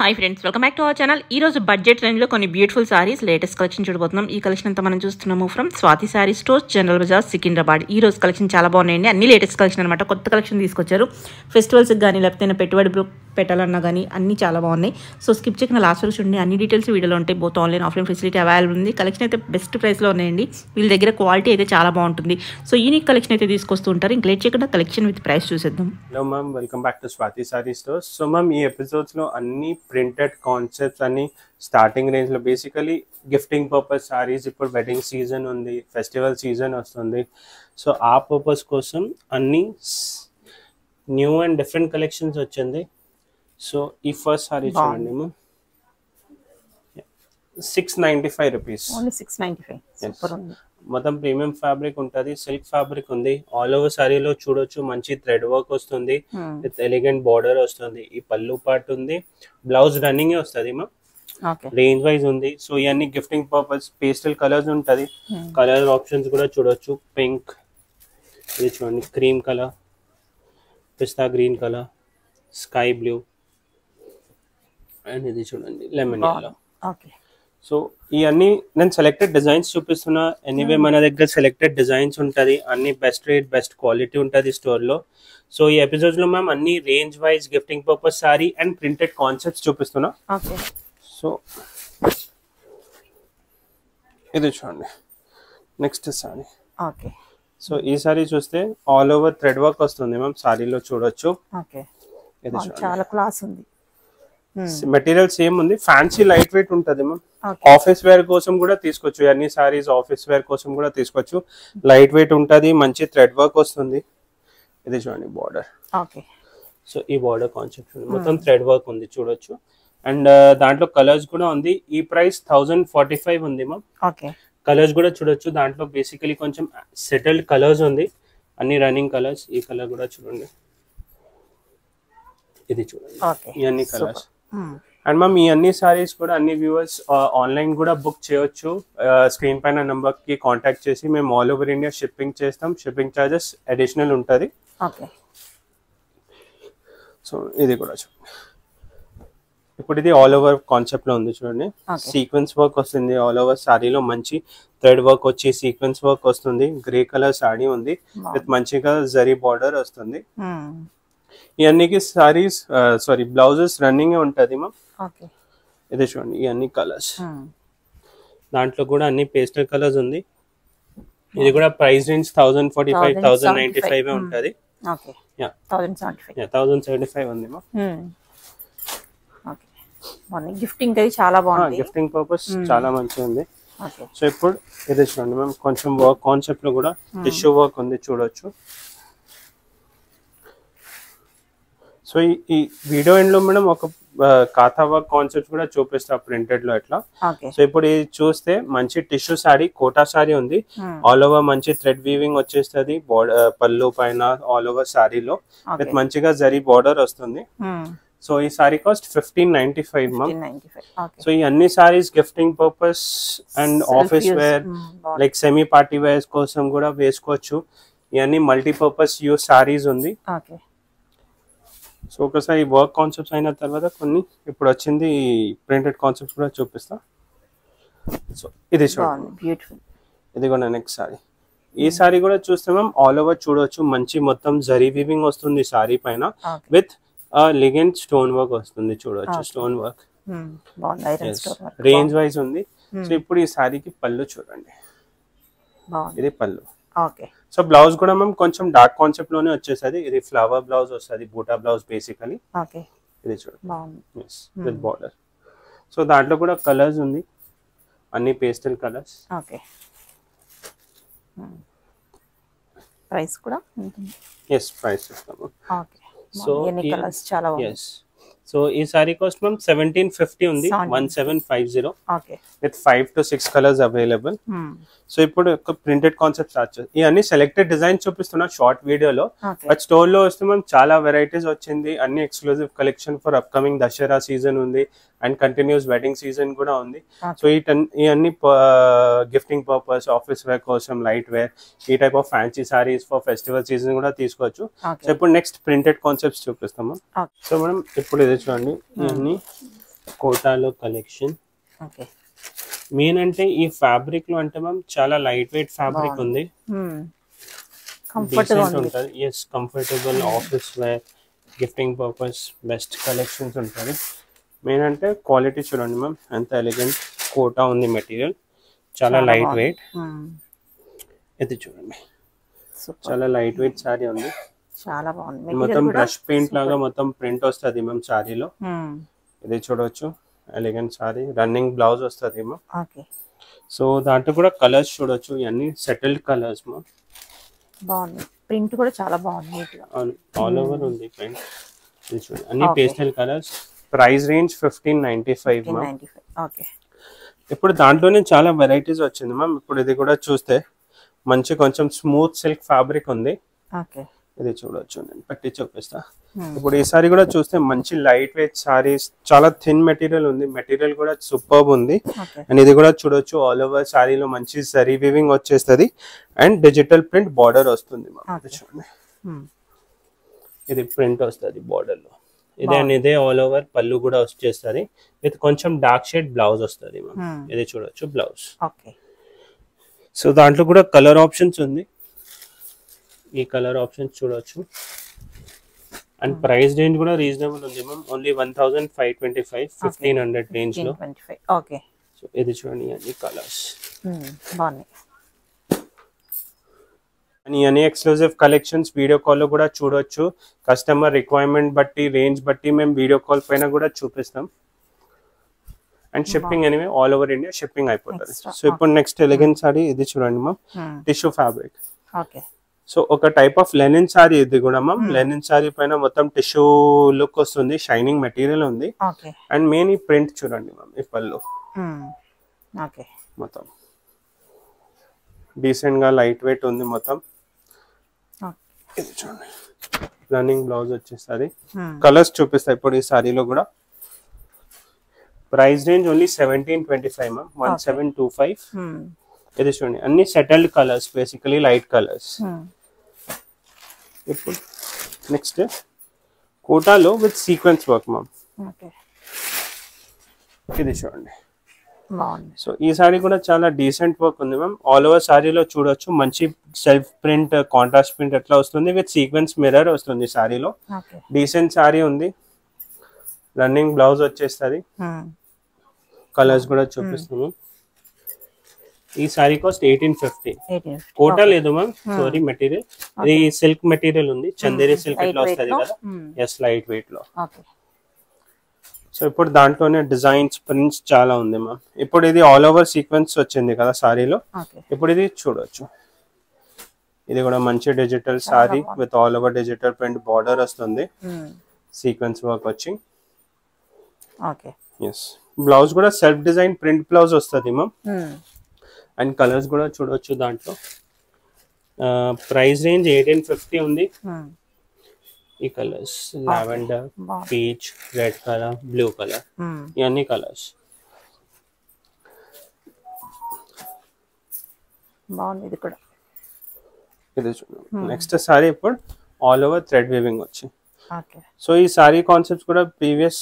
Hi friends, welcome back to our channel. ఈ రోజు budget రేంజ్లో కొన్ని బ్యూటిఫుల్ సారీస్ లేటెస్ట్ కలెక్షన్ చూడబోతున్నాం. ఈ కలెక్షన్ అంతా మనం చూస్తున్నాము from Swathi sari stores, general Bazaar, Secunderabad. ఈ రోజు కలెక్షన్ చాలా బాగున్నాయండి. అన్ని లేటెస్ట్ కలెక్షన్ అనమాట. కొత్త కలెక్షన్ తీసుకొచ్చారు. ఫెస్టివల్స్కి కానీ లేకపోతే పెట్టుబడి పెట్టాలన్నా కానీ అన్నీ చాలా బాగున్నాయి. సో స్కిప్ చేయకుండా లాస్ట్ వరకు చూడండి. అన్ని డీటెయిల్స్ వీడియోలో ఉంటాయి. Both online offline facility available ఉంది. కలెక్షన్ అయితే బెస్ట్ ప్రైస్లో ఉన్నాయండి. వీళ్ళ దగ్గర క్వాలిటీ అయితే చాలా బాగుంటుంది. సో యూనిక్ కలెక్షన్ అయితే తీసుకొస్తూ ఉంటారు. ఇంక లేట్ చేయకుండా కలెక్షన్ విత్ ప్రైస్ చూసేద్దాం. Hello ma'am, welcome back to Swathi sari stores. So ma'am, ఈ ఎపిసోడ్స్లో అన్ని ప్రింటెడ్ కాన్సెప్ట్స్ అన్ని స్టార్టింగ్ రేంజ్లో బేసికలీ గిఫ్టింగ్ పర్పస్ సారీస్. ఇప్పుడు వెడ్డింగ్ సీజన్ ఉంది, ఫెస్టివల్ సీజన్ వస్తుంది. సో ఆ పర్పస్ కోసం అన్ని న్యూ అండ్ డిఫరెంట్ కలెక్షన్స్ వచ్చింది. సో ఈ ఫస్ట్ సారీ చూడండి మ్యామ్, 695 రూపీస్. మొత్తం ప్రీమియం ఫ్యాబ్రిక్ ఉంటుంది, సిల్క్ ఫ్యాబ్రిక్ ఉంది. ఆల్ ఓవర్ సారీలో చూడొచ్చు, మంచి థ్రెడ్ వర్క్ వస్తుంది, విత్ ఎలిగెంట్ బార్డర్ వస్తుంది. ఈ పళ్ళు పార్ట్ ఉంది, బ్లౌజ్ రన్నింగ్ వస్తుంది మ్యామ్. రేంజ్ వైజ్ ఉంది. సో ఇవన్నీ గిఫ్టింగ్ పర్పస్. పేస్టల్ కలర్స్ ఉంటుంది. కలర్ ఆప్షన్స్ కూడా చూడొచ్చు. పింక్, ఇది చూడండి, cream colour, pista green colour, sky blue, and ఇది చూడండి లెమన్ ఎల్లో. సో ఇవన్నీ నేను సెలెక్టెడ్ డిజైన్స్ చూపిస్తున్నా. ఎనీవే మన దగ్గర సెలెక్టెడ్ డిజైన్స్ ఉంటుంది. అన్ని బెస్ట్ రేట్, బెస్ట్ క్వాలిటీ ఉంటుంది స్టోర్లో. సో ఈ ఎపిసోడ్స్లో మ్యామ్ అన్ని range wise gifting purpose sorry and printed concepts చూపిస్తున్నా. సో ఇది చూడండి, నెక్స్ట్ సారీ. సో ఈ సారీ చూస్తే ఆల్ ఓవర్ థ్రెడ్ వర్క్ వస్తుంది మ్యామ్. సారీలో చూడొచ్చు. ఇది చాలా క్లాస్ ఉంది. మెటీరియల్ సేమ్ ఉంది. ఫ్యాన్సీ లైట్ వెయిట్ ఉంటుంది మ్యామ్. ఆఫీస్ వేర్ కోసం కూడా తీసుకోవచ్చు. అన్ని సారీస్ ఆఫీస్ వేర్ కోసం కూడా తీసుకోవచ్చు. లైట్ వెయిట్ ఉంటుంది, మంచి థ్రెడ్ వర్క్ వస్తుంది. ఇది చూడండి బార్డర్. సో ఈ బార్డర్ కాన్సెప్ట్ చూడండి, మొత్తం థ్రెడ్ వర్క్ ఉంది చూడొచ్చు. అండ్ దాంట్లో కలర్స్ కూడా ఉంది. ఈ ప్రైస్ 1045 ఉంది మ్యామ్. కలర్స్ కూడా చూడొచ్చు. దాంట్లో బేసికలీ కొంచెం సెటిల్డ్ కలర్స్ ఉంది, అన్ని రన్నింగ్ కలర్స్. ఈ కలర్ కూడా చూడండి, ఇది చూడండి, ఇవన్నీ కలర్స్. అండ్ మ్యామ్ ఈ అన్ని సారీస్ కూడా అన్ని వ్యూవర్స్ ఆన్లైన్ కూడా బుక్ చేయొచ్చు. స్క్రీన్ పైన నెంబర్ కి కాంటాక్ట్ చేసి మేము ఆల్ ఓవర్ ఇండియా షిప్పింగ్ చేస్తాం. షిప్పింగ్ చార్జెస్ అడిషనల్ ఉంటుంది. సో ఇది కూడా చూడండి. ఇప్పుడు ఇది ఆల్ ఓవర్ కాన్సెప్ట్ లో ఉంది చూడండి. సీక్వెన్స్ వర్క్ వస్తుంది ఆల్ ఓవర్ సారీలో. మంచి థ్రెడ్ వర్క్ వచ్చి సీక్వెన్స్ వర్క్ వస్తుంది. గ్రే కలర్ సారీ ఉంది, విత్ మంచిగా జరీ బార్డర్ వస్తుంది. ఇవన్నీకి సారీస్ బ్లౌజెస్ రన్నింగ్ ఉంటుంది మ్యామ్. ఇది చూడండి, ఇవన్నీ కలర్స్. దాంట్లో కూడా అన్ని పేస్టల్ కలర్స్ ఉంది. ఇది కూడా ప్రైస్ రేంజ్ 1045, 1095 ఉంటుంది. 1075 ఉంది మ్యామ్. గిఫ్టింగ్ చాలా బాగుంది. గిఫ్టింగ్ పర్పస్ చాలా మంచిగా ఉంది. సో ఇప్పుడు ఇది చూడండి మ్యామ్, కొంచెం వర్క్ కాన్సెప్ట్ లో కూడా టిష్యూ వర్క్ ఉంది చూడొచ్చు. సో ఈ వీడియో ఎండ్ లో మేడం ఒక కాథా వర్క్ కాన్సెప్ట్ కూడా చూపిస్తా ప్రింటెడ్ లో ఎట్లా. సో ఇప్పుడు ఇది చూస్తే మంచి టిష్యూ సారీ, కోటా సారీ ఉంది. ఆల్ ఓవర్ మంచి థ్రెడ్ వీవింగ్ వచ్చేస్తుంది పళ్ళు పైన ఆల్ ఓవర్ సారీలో, విత్ మంచిగా జరీ బార్డర్ వస్తుంది. సో ఈ సారీ కాస్ట్ 1595 మ్యామ్. సో ఈ అన్ని saris gifting purpose and office wear, like semi party wears కోసం కూడా వేసుకోవచ్చు. ఇవన్నీ మల్టీపర్పస్ యూస్ సారీస్ ఉంది. సో ఒకసారి వర్క్ కాన్సెప్ట్స్ అయిన తర్వాత కొన్ని ఇప్పుడు వచ్చింది ప్రింటెడ్ కాన్సెప్ట్స్ కూడా చూపిస్తా. సో ఇది చూడండి, ఇది కూడా నెక్స్ట్ సారీ. ఈ సారీ కూడా చూస్తే మ్యామ్ ఆల్ ఓవర్ చూడొచ్చు. మంచి మొత్తం జరీ వీవింగ్ వస్తుంది సారీ పైన, విత్ లిగెంట్ స్టోన్ వర్క్ వస్తుంది చూడొచ్చు. స్టోన్ వర్క్ రేంజ్ వైజ్ ఉంది. సో ఇప్పుడు ఈ సారీకి పళ్ళు చూడండి, ఇది పళ్ళు. సో బ్లౌజ్ కూడా మ్యామ్ కొంచెం డార్క్ కాన్సెప్ట్ లోనే వచ్చేసరి. ఇది ఫ్లవర్ బ్లౌజ్ వస్తుంది, బూటా బ్లౌజ్ బేసికలీ. ఇది చూడండి, విత్ బార్డర్. సో దాంట్లో కూడా కలర్స్ ఉంది, అన్ని పేస్టల్ కలర్స్. ప్రైస్ కూడా ప్రైస్ ఇస్తాము. సో సో ఈ సారీ కాస్ట్ మ్యామ్ 1750 ఉంది, 1750, with 5 to 6 colours available. So ఇప్పుడు ఒక ప్రింటెడ్ కాన్సెప్ట్ స్టార్ట్ చేస్తాం. ఇవన్నీ సెలెక్టెడ్ డిజైన్స్ చూపిస్తున్నా షార్ట్ వీడియోలో. బట్ స్టోర్ లో వస్తే మనం చాలా వెరైటీస్ వచ్చింది. అన్ని exclusive collection for upcoming Dasara season ఉంది, అండ్ కంటిన్యూస్ వెడ్డింగ్ సీజన్ కూడా ఉంది. సో ఇవన్నీ గిఫ్టింగ్ పర్పస్, ఆఫీస్ వేర్ కోసం, లైట్ వేర్, ఈ type of fancy saris for festival season కూడా తీసుకోవచ్చు. సో ఇప్పుడు నెక్స్ట్ ప్రింటెడ్ కాన్సెప్ట్స్ చూపిస్తాము. సో మనం ఇప్పుడు ఇది చూడండి, ఇవన్నీ కోటాలో కలెక్షన్. ఓకే. మెయిన్ అంటే ఈ ఫ్యాబ్రిక్ లో అంటే మ్యామ్ చాలా లైట్ వెయిట్ ఫ్యాబ్రిక్ ఉంది, కంఫర్ట్ గా ఉంది. ఉంటుంది. Yes, comfortable office wear, gifting purpose best collections ఉంటుంది. మెయిన్ అంటే క్వాలిటీ చూడండి మ్యామ్ ఎంత ఎలిగెంట్ కోటా ఉంది, మెటీరియల్ చాలా లైట్ వెయిట్. ఇది చూడండి చాలా లైట్ వెయిట్ సారీ ఉంది, చాలా బాగుంది. మొత్తం బ్రష్ పెయింట్ లాగా మొత్తం ప్రింట్ వస్తుంది మ్యామ్ సారీలో. ఇది చూడొచ్చు ఎలిగెంట్ సారీ, రన్నింగ్ బ్లౌజ్ వస్తుంది మ్యామ్. ఓకే. సో దాంట్లో కూడా కలర్స్ చూడొచ్చు, ఇవన్నీ సెటిల్డ్ కలర్స్ మ్యామ్. బాగుంది, ప్రింట్ కూడా చాలా బాగుంది, నీట్ గా ఆల్ ఓవర్ ఉంది ప్రింట్. ఇది చూడండి అన్ని pastel colours. Price range 1595 ma'am. Okay. ఇప్పుడు దాంట్లోనే చాలా వెరైటీస్ వచ్చింది మ్యామ్. ఇప్పుడు ఇది కూడా చూస్తే మంచి కొంచెం స్మూత్ సిల్క్ ఫ్యాబ్రిక్ ఉంది. ఓకే. ఇది చూడొచ్చు, నేను పెట్టి చూపిస్తా. ఇప్పుడు ఈ సారీ కూడా చూస్తే మంచి లైట్ వెయిట్ సారీస్, చాలా థిన్ మెటీరియల్ ఉంది, మెటీరియల్ కూడా సూపర్బ్ ఉంది. అండ్ ఇది కూడా చూడొచ్చు ఆల్ ఓవర్ సారీలో మంచి జరీ వీవింగ్ వచ్చేస్తుంది అండ్ డిజిటల్ ప్రింట్ బార్డర్ వస్తుంది మ్యామ్. చూడండి ఇది ప్రింట్ వస్తుంది బార్డర్ లో. ఇదే ఆల్ ఓవర్ పళ్ళు కూడా వచ్చేస్తుంది విత్ కొంచెం డార్క్ షేడ్ బ్లౌజ్ వస్తుంది మ్యామ్. ఇది చూడొచ్చు బ్లౌజ్. ఓకే. సో దాంట్లో కూడా కలర్ ఆప్షన్స్ ఉంది, ఈ కలర్ ఆప్షన్స్ చూడొచ్చు. అండ్ ప్రైస్ రేంజ్ కూడా రీజనబుల్ ఉంది మ్యామ్, ఓన్లీ 1525, 1500 రేంజ్ లో. ఓకే. సో ఇది చూడండి అన్ని కలర్స్ బాగున్నాయి. అని అన్ని ఎక్స్క్లూజివ్ కలెక్షన్స్ వీడియో కాల్ లో కూడా చూడొచ్చు. కస్టమర్ రిక్వైర్మెంట్ బట్టి రేంజ్ బట్టి మేము వీడియో కాల్ పైన కూడా చూపిస్తాం. And shipping anyway all over India shipping అయిపోతుంది. సో ఇప్పుడు నెక్స్ట్ ఎలిగెంట్ సారీ ఇది చూడండి ma'am, tissue fabric. Okay. So ఒక టైప్ ఆఫ్ లెనిన్ సారీ ఇది కూడా మ్యామ్. లెనిన్ సారీ పైన మొత్తం టిష్యూ లుక్ వస్తుంది, షైనింగ్ మెటీరియల్ ఉంది. అండ్ మెయిన్ ఈ ప్రింట్ చూడండి మ్యామ్, ఈ పళ్ళు మొత్తం డీసెంట్ గా లైట్ వెయిట్ ఉంది మొత్తం. ఇది చూడండి రన్నింగ్ బ్లౌజ్ వచ్చేసరి. కలర్స్ చూపిస్తాయి ఇప్పుడు ఈ సారీలో కూడా. Price range only 1725 ma'am, 1725. ఇది చూడండి అన్ని settled colours, basically light colours. ఇప్పుడు నెక్స్ట్ కోటాలో విత్ సీక్వెన్స్ వర్క్ మ్యామ్. ఇది చూడండి. సో ఈ సారీ కూడా చాలా డీసెంట్ వర్క్ ఉంది మ్యామ్. ఆల్ ఓవర్ సారీలో చూడొచ్చు మంచి సెల్ఫ్ ప్రింట్, కాంట్రాస్ట్ ప్రింట్ ఎట్లా వస్తుంది విత్ సీక్వెన్స్ మిర్రర్ వస్తుంది సారీలో. డీసెంట్ సారీ ఉంది, రన్నింగ్ బ్లౌజ్ వచ్చేస్తుంది. కలర్స్ కూడా చూపిస్తాము. ఈ సారీ కాస్ట్ 1850. కోటా లేదు మ్యామ్, సారీ మెటీరియల్ ఇది సిల్క్ మెటీరియల్ ఉంది, చందేరి సిల్క్ ఎట్లా వస్తుంది కదా. ఎస్, లైట్ వెయిట్ లో. సో ఇప్పుడు దాంట్లోనే డిజైన్స్, ప్రింట్స్ చాలా ఉంది మ్యామ్. ఇప్పుడు ఇది ఆల్ ఓవర్ సీక్వెన్స్ వచ్చింది కదా సారీలో. ఇప్పుడు ఇది చూడొచ్చు, ఇది కూడా మంచి digital sari with all over digital print border వస్తుంది, సీక్వెన్స్ వర్క్ వచ్చి. ఎస్, బ్లౌజ్ కూడా సెల్ఫ్ డిజైన్ ప్రింట్ బ్లౌజ్ వస్తుంది మ్యామ్. అండ్ కలర్స్ కూడా చూడొచ్చు దాంట్లో. ప్రైస్ రేంజ్ 1850 ఉంది. ఈ colours lavender, peach, red colour, blue colour, ఇవన్నీ కలర్స్ బాగుంది. ఇది కూడా ఇది చూడండి. నెక్స్ట్ సారీ ఇప్పుడు ఆల్ ఓవర్ థ్రెడ్ వీవింగ్ వచ్చి. సో ఈ సారీ కాన్సెప్ట్స్ కూడా ప్రీవియస్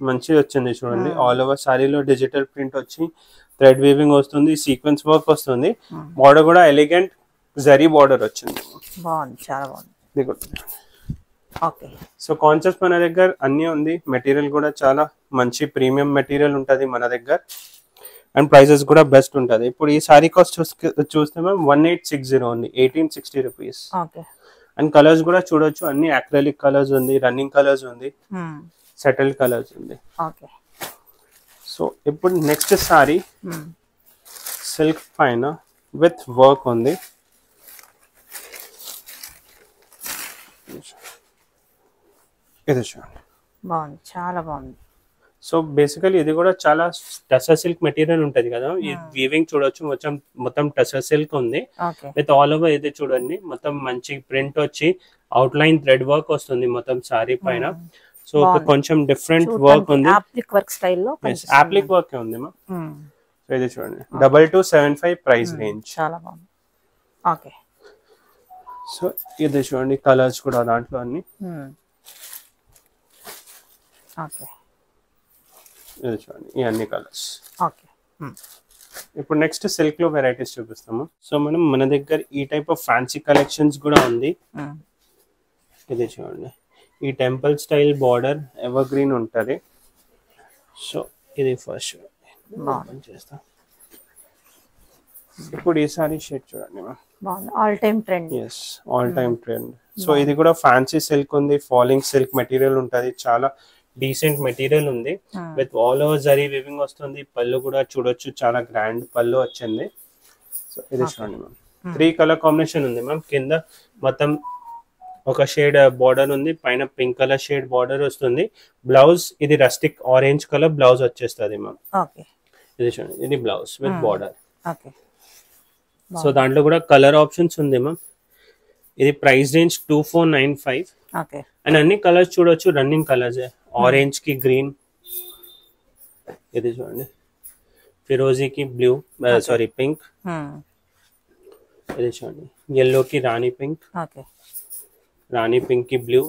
మంచిది వచ్చింది చూడండి. ఆల్ ఓవర్ సారీలో డిజిటల్ ప్రింట్ వచ్చి థ్రెడ్ వీవింగ్ వస్తుంది, సీక్వెన్స్ వర్క్ వస్తుంది. బార్డర్ కూడా ఎలిగెంట్ జరీ బార్డర్ వచ్చింది, బాగుంది, చాలా బాగుంది. ఓకే. సో కాన్సెప్ట్ మన దగ్గర అన్నీ ఉంది. మెటీరియల్ కూడా చాలా మంచి ప్రీమియం మెటీరియల్ ఉంటుంది మన దగ్గర. అండ్ ప్రైసెస్ కూడా బెస్ట్ ఉంటుంది. ఇప్పుడు ఈ సారీ కాస్ట్ చూస్తే మ్యామ్ 1860 ఉంది, 1860 రూపీస్. అండ్ కలర్స్ కూడా చూడొచ్చు, అన్ని అక్రిలిక్ కలర్స్ ఉంది, రన్నింగ్ కలర్స్ ఉంది, సెటిల్డ్ కలర్స్ ఉంది. సో ఇప్పుడు నెక్స్ట్ సారీ సిల్క్ పైన విత్ వర్క్ ఉంది. ఇది చూడండి, బాగుంది, చాలా బాగుంది. సో బేసికలీ ఇది కూడా చాలా టసర్ సిల్క్ మెటీరియల్ ఉంటది కదా. ఈ వీవింగ్ చూడొచ్చు, మొత్తం టసర్ సిల్క్ ఉంది విత్ ఆల్ ఓవర్. ఇది చూడండి మొత్తం మంచి ప్రింట్ వచ్చి అవుట్ లైన్ థ్రెడ్ వర్క్ వస్తుంది మొత్తం సారీ పైన. సో కొంచెం డిఫరెంట్ వర్క్ ఉంది, అప్లిక్ వర్క్ స్టైల్లో. అప్లిక్ వర్క్ ఉంది మా. సో ఇది చూడండి 2275 ప్రైస్ రేంజ్, చాలా బాగుంది. ఓకే. సో ఇది చూడండి కలర్స్ కూడా దాంట్లో అన్ని. ఓకే. ఇది చూడండి ఈ అన్ని కలర్స్. ఓకే. ఇప్పుడు నెక్స్ట్ సిల్క్ లో వెరైటీస్ చూపిస్తాము. సో మనం మన దగ్గర ఈ టైప్ ఆఫ్ ఫ్యాన్సీ కలెక్షన్స్ కూడా ఉంది. ఇది చూడండి ఈ temple style border evergreen ఉంటుంది. సో ఇది ఫస్ట్ చేస్తా. ఇప్పుడు ఈ సారీ షేడ్ చూడండి ma'am, all time trend. Yes all time trend. So ఇది కూడా ఫ్యాన్సీ సిల్క్ ఉంది, ఫాలింగ్ సిల్క్ మెటీరియల్ ఉంటుంది, చాలా డీసెంట్ మెటీరియల్ ఉంది. With all over zari weaving వస్తుంది. పళ్ళు కూడా చూడొచ్చు, చాలా గ్రాండ్ పళ్ళు వచ్చింది. సో ఇది చూడండి మ్యామ్, 3 కలర్ కాంబినేషన్ ఉంది మ్యామ్. కింద మొత్తం ఒక షేడ్ బార్డర్ ఉంది, పైన పింక్ కలర్ షేడ్ బార్డర్ వస్తుంది. బ్లౌజ్ ఇది రస్టిక్ ఆరెంజ్ కలర్ బ్లౌజ్ వచ్చేస్తుంది మ్యామ్. ఇది చూడండి ఇది బ్లౌజ్ విత్ బార్డర్. సో దాంట్లో కూడా కలర్ ఆప్షన్స్ ఉంది మ్యామ్. ఇది ప్రైస్ రేంజ్ 2495. అండ్ అన్ని కలర్స్ చూడొచ్చు, రన్నింగ్ కలర్స్. ఆరెంజ్ కి గ్రీన్, ఇది చూడండి ఫిరోజీకి బ్లూ, సారీ పింక్. ఇది చూడండి yellow కి రాణి పింక్, రాణి పింక్ కి బ్లూ,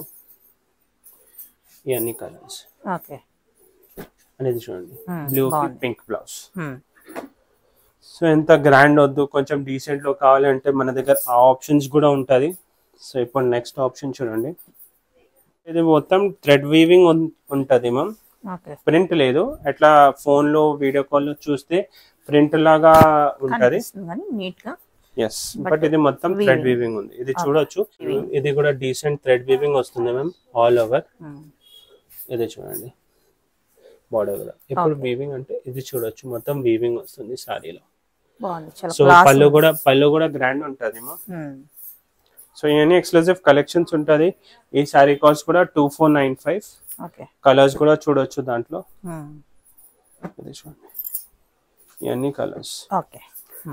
ఇవన్నీ కలర్స్. అనేది చూడండి బ్లూ కి పింక్ బ్లౌజ్. సో ఎంత గ్రాండ్ వద్దు, కొంచెం డీసెంట్ లో కావాలంటే మన దగ్గర ఆ ఆప్షన్స్ కూడా ఉంటది. సో ఇప్పుడు నెక్స్ట్ ఆప్షన్ చూడండి, ఇది మొత్తం థ్రెడ్ వీవింగ్ ఉంటది మ్యామ్, ప్రింట్ లేదు. అట్లా ఫోన్ లో వీడియో కాల్ లో చూస్తే ప్రింట్ లాగా ఉంటది. ఎస్, బట్ ఇది మొత్తం థ్రెడ్ వీవింగ్ ఉంది. ఇది చూడొచ్చు, ఇది కూడా డీసెంట్ థ్రెడ్ వీవింగ్ వస్తుంది మ్యామ్ ఆల్ ఓవర్. ఇది చూడండి బార్డర్ కూడా. ఇప్పుడు వీవింగ్ అంటే ఇది చూడొచ్చు, మొత్తం వీవింగ్ వస్తుంది సారీలో. సో పళ్ళు కూడా గ్రాండ్ ఉంటది మ్యామ్. సో ఇవన్నీ ఎక్స్క్లూజివ్ కలెక్షన్స్ ఉంటది. ఈ సారీ కాస్ట్ కూడా 2495. కలర్స్ కూడా చూడొచ్చు దాంట్లో. ఇది చూడండి ఇవన్నీ కలర్స్.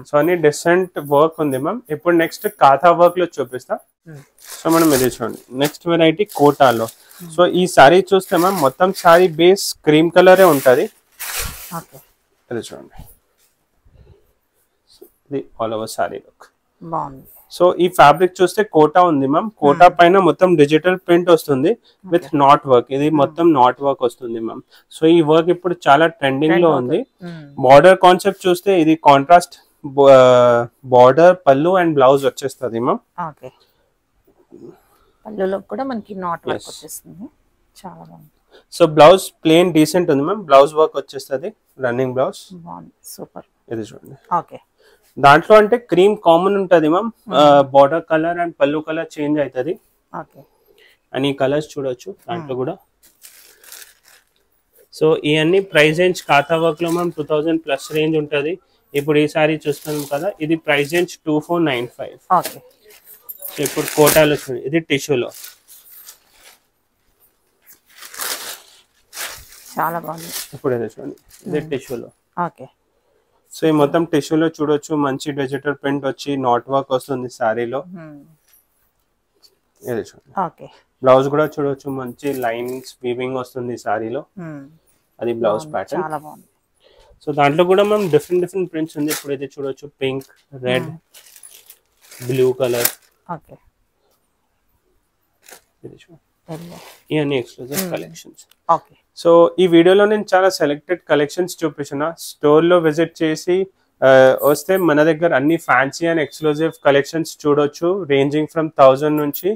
సో అన్ని డిఫరెంట్ వర్క్ ఉంది మ్యామ్. ఇప్పుడు నెక్స్ట్ కాథా వర్క్ లో చూపిస్తా. సో మనం ఇది చూడండి నెక్స్ట్ వెరైటీ కోటాలో. సో ఈ సారీ చూస్తే మ్యామ్ మొత్తం సారీ బేస్ క్రీమ్ కలరే ఉంటది. ఇది చూడండి ఇది all over sorry look. So ఈ ఫ్యాబ్రిక్ చూస్తే కోటా ఉంది మ్యామ్. కోటా పైన మొత్తం డిజిటల్ ప్రింట్ వస్తుంది విత్ నాట్ వర్క్. ఇది మొత్తం నాట్ వర్క్ వస్తుంది మ్యామ్. సో ఈ వర్క్ ఇప్పుడు చాలా ట్రెండింగ్ లో ఉంది. బార్డర్ కాన్సెప్ట్ చూస్తే ఇది కాంట్రాస్ట్ బార్డర్, పళ్ళు అండ్ బ్లౌజ్ వచ్చేస్తుంది మ్యామ్. పళ్ళులో కూడా మనకి నాట్ వర్క్ వచ్చేస్తుంది, చాలా బాగుంది. సో బ్లౌజ్ ప్లెయిన్ డీసెంట్ ఉంది మ్యామ్, బ్లౌజ్ వర్క్ వచ్చేస్తుంది, రన్నింగ్ బ్లౌజ్. సూపర్. ఇది చూడండి దాంట్లో అంటే క్రీమ్ కామన్ ఉంటది మ్యామ్, బార్డర్ కలర్ అండ్ పళ్ళు కలర్ చేంజ్ అవుతుంది. అండ్ ఈ కలర్స్ చూడొచ్చు దాంట్లో కూడా. సో ఇవన్నీ ప్రైస్ రేంజ్ కాథా వర్క్ లో మ్యామ్ 2000 ప్లస్ రేంజ్ ఉంటది. ఇప్పుడు ఈ సారీ చూస్తున్నాం కదా, ఇది ప్రైస్ రేంజ్ 2495. సో ఇప్పుడు కోటాలో చూడండి, ఇది టిష్యూలో చాలా బాగుంది. ఇప్పుడు ఇది చూడండి ఇది టిష్యూలో. సో ఈ మొత్తం టిష్యూలో చూడొచ్చు, మంచి డిజిటల్ ప్రింట్ వచ్చి నాట్ వర్క్ వస్తుంది సారీలో. ఇది చూడండి బ్లౌజ్ కూడా చూడొచ్చు, మంచి లైన్స్ వీవింగ్ వస్తుంది సారీలో. అది బ్లౌజ్ ప్యాటర్న్. సో దాంట్లో కూడా మనం డిఫరెంట్ ప్రింట్స్ ఉంది. ఇప్పుడు ఇది చూడొచ్చు పింక్, రెడ్, బ్లూ కలర్. ఇవన్నీ ఎక్స్క్లూజివ్ కలెక్షన్స్. సో ఈ వీడియోలో నేను చాలా సెలెక్టెడ్ కలెక్షన్స్ చూపించిన. స్టోర్ లో విజిట్ చేసి వస్తే మన దగ్గర అన్ని ఫ్యాన్సీ అండ్ ఎక్స్క్లూజివ్ కలెక్షన్స్ చూడొచ్చు, రేంజింగ్ ఫ్రమ్ 1000 నుంచి.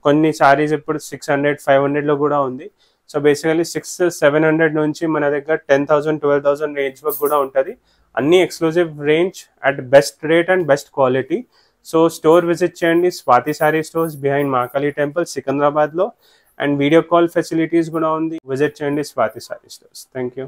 కొన్ని సారీస్ ఇప్పుడు 600, 500 లో కూడా ఉంది. సో బేసికలీ 600-700 నుంచి మన దగ్గర 10,000, 12,000 రేంజ్ వరకు కూడా ఉంటుంది. అన్ని exclusive range at best rate and best quality. So store visit చేయండి, Swathi sari stores behind Mahakali temple Secunderabad లో. అండ్ వీడియో కాల్ ఫెసిలిటీస్ కూడా ఉంది. విజిట్ చేయండి Swathi sari stores. Thank you.